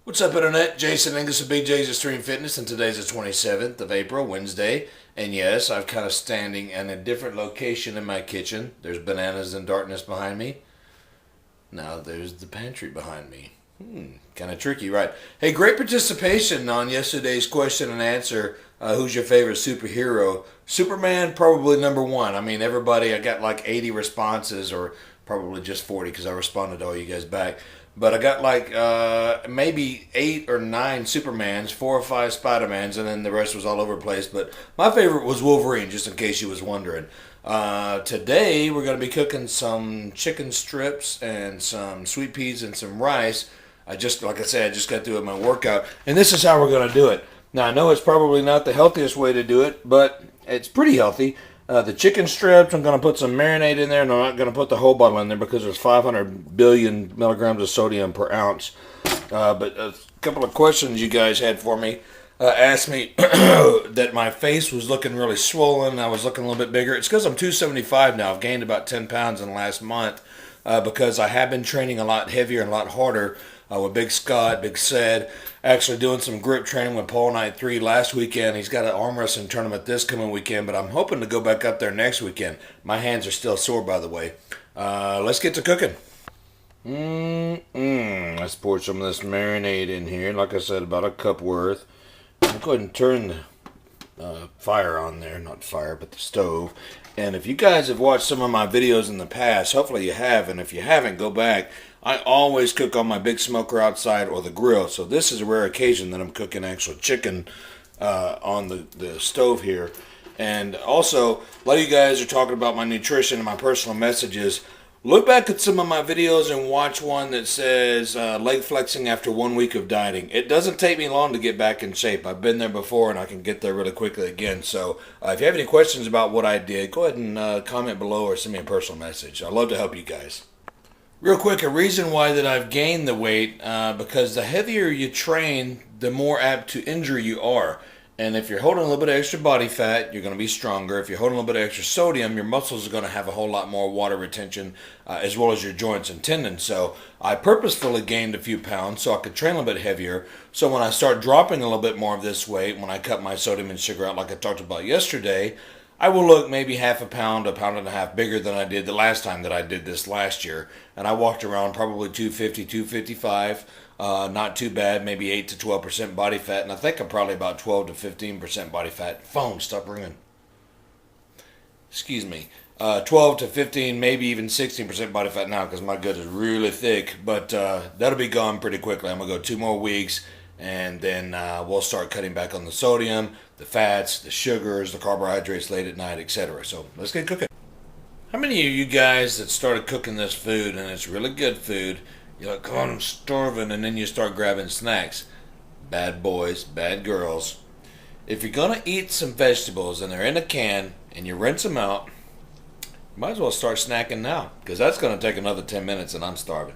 What's up, Internet? Jason English of Big J's Extreme Fitness, and today's the 27th of April, Wednesday. And yes, I'm kind of standing in a different location in my kitchen. There's bananas and darkness behind me. Now there's the pantry behind me. Kind of tricky, right? Hey, great participation on yesterday's question and answer. Who's your favorite superhero? Superman, probably number one. I mean, everybody, I got like 80 responses, or probably just 40 because I responded to all you guys back. But I got like maybe 8 or 9 Supermans, 4 or 5 Spider-Mans, and then the rest was all over the place. But my favorite was Wolverine, just in case you was wondering. Today we're going to be cooking some chicken strips and some sweet peas and some rice. Like I said, I just got through with my workout, and this is how we're going to do it. Now I know it's probably not the healthiest way to do it, but it's pretty healthy. The chicken strips, I'm going to put some marinade in there, and I'm not going to put the whole bottle in there because there's 500 billion milligrams of sodium per ounce. But a couple of questions you guys had for me. Asked me that my face was looking really swollen. I was looking a little bit bigger. It's because I'm 275 now. I've gained about 10 pounds in the last month because I have been training a lot heavier and a lot harder with Big Scott, Big Sed. Actually doing some grip training with Paul Knight 3 last weekend. He's got an arm wrestling tournament this coming weekend, but I'm hoping to go back up there next weekend. My hands are still sore, by the way. Let's get to cooking. Let's pour some of this marinade in here. Like I said, about a cup worth. I'll go ahead and turn the fire on there. Not fire, but the stove. And if you guys have watched some of my videos in the past, hopefully you have, and if you haven't, go back. I always cook on my big smoker outside or the grill, so this is a rare occasion that I'm cooking actual chicken on the stove here. And also, a lot of you guys are talking about my nutrition and my personal messages. Look back at some of my videos and watch one that says leg flexing after 1 week of dieting. It doesn't take me long to get back in shape. I've been there before and I can get there really quickly again. So if you have any questions about what I did, go ahead and comment below or send me a personal message. I'd love to help you guys. Real quick, a reason why that I've gained the weight, because the heavier you train, the more apt to injury you are. And if you're holding a little bit of extra body fat, you're going to be stronger. If you're holding a little bit of extra sodium, your muscles are going to have a whole lot more water retention, as well as your joints and tendons. So I purposefully gained a few pounds so I could train a little bit heavier. So when I start dropping a little bit more of this weight, when I cut my sodium and sugar out like I talked about yesterday, I will look maybe half a pound and a half bigger than I did the last time that I did this last year. And I walked around probably 250, 255. Not too bad, maybe 8 to 12% body fat. And I think I'm probably about 12 to 15% body fat. Phone, stop ringing. Excuse me. 12 to 15, maybe even 16% body fat now because my gut is really thick. But that'll be gone pretty quickly. I'm going to go 2 more weeks. And then we'll start cutting back on the sodium, the fats, the sugars, the carbohydrates late at night, etc. So let's get cooking. How many of you guys that started cooking this food, and it's really good food, you're like, God, I'm starving, and then you start grabbing snacks? Bad boys, bad girls. If you're going to eat some vegetables and they're in a can and you rinse them out, you might as well start snacking now because that's going to take another 10 minutes and I'm starving.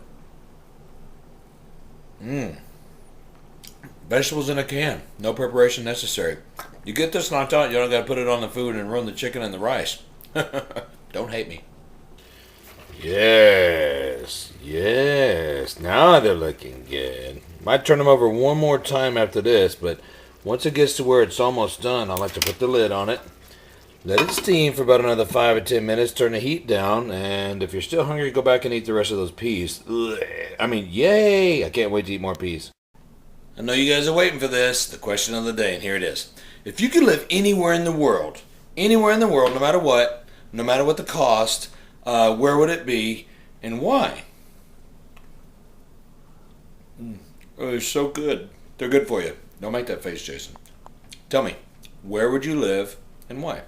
Vegetables in a can. No preparation necessary. You get this knocked out, you don't got to put it on the food and ruin the chicken and the rice. Don't hate me. Yes. Now they're looking good. Might turn them over one more time after this, but once it gets to where it's almost done, I like to put the lid on it. Let it steam for about another 5 or 10 minutes. Turn the heat down, and if you're still hungry, go back and eat the rest of those peas. Yay! I can't wait to eat more peas. I know you guys are waiting for this, the question of the day, and here it is. If you could live anywhere in the world, no matter what the cost, where would it be and why? Oh, they're so good. They're good for you. Don't make that face, Jason. Tell me, where would you live and why?